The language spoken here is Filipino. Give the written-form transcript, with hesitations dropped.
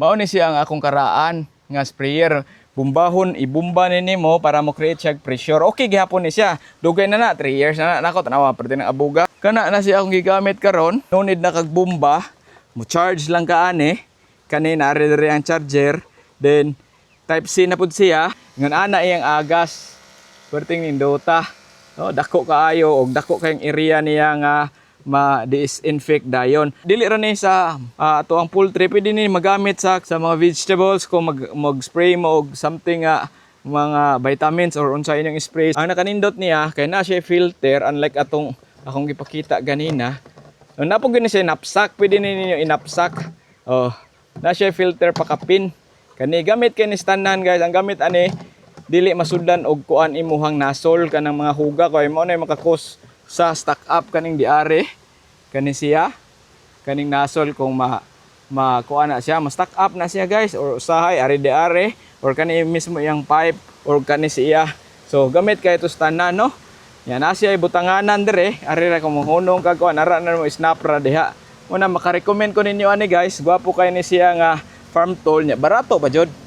Mao ni siya ang akong karaan nga sprayer. Bumbahon, ibumba ni mo para mo create siya pressure. Okay gihapon ni siya. Dugay na 3 years na nako tanawa perti ng abuga. Kana na siya akong gigamit karon. No need na kag bumba. Mo charge lang ka ani. Kani na diri ang charger. Then type C na pud siya. Ngan ana iyang agas. Perting nindota. No, dako kaayo og dako kayong area niya nga ma-disinfect dayon. Dili ra ni sa ato ang poultry, pwede ni magamit sa mga vegetables kung mag-spray mo og something mga vitamins or unsa inyong spray. Ang nakanindot niya kay na siya filter, unlike atong akong gipakita ganina. Na po gani siya knapsack, pwede ninyo inapsack. Oh, na siya filter pakapin. Kani gamit kay ni tanan guys, ang gamit ani dili masudlan og kuan imuhang nasol kanang mga huga kay mao na makakos sa stack up kaning diare kani siya kaning nasol kung kuan na siya ma-stack up na siya guys or usahay ari diare or kani mismo yang pipe or kani siya. So gamit kay ito sa tanan no. Yan na siya ibutanganan dire ari ra kung hunong kag kuan ara na mo snap ra diha. Una maka-recommend ko ninyo ani guys, gwapo kay ni siya nga farm tool niya. Barato ba jud?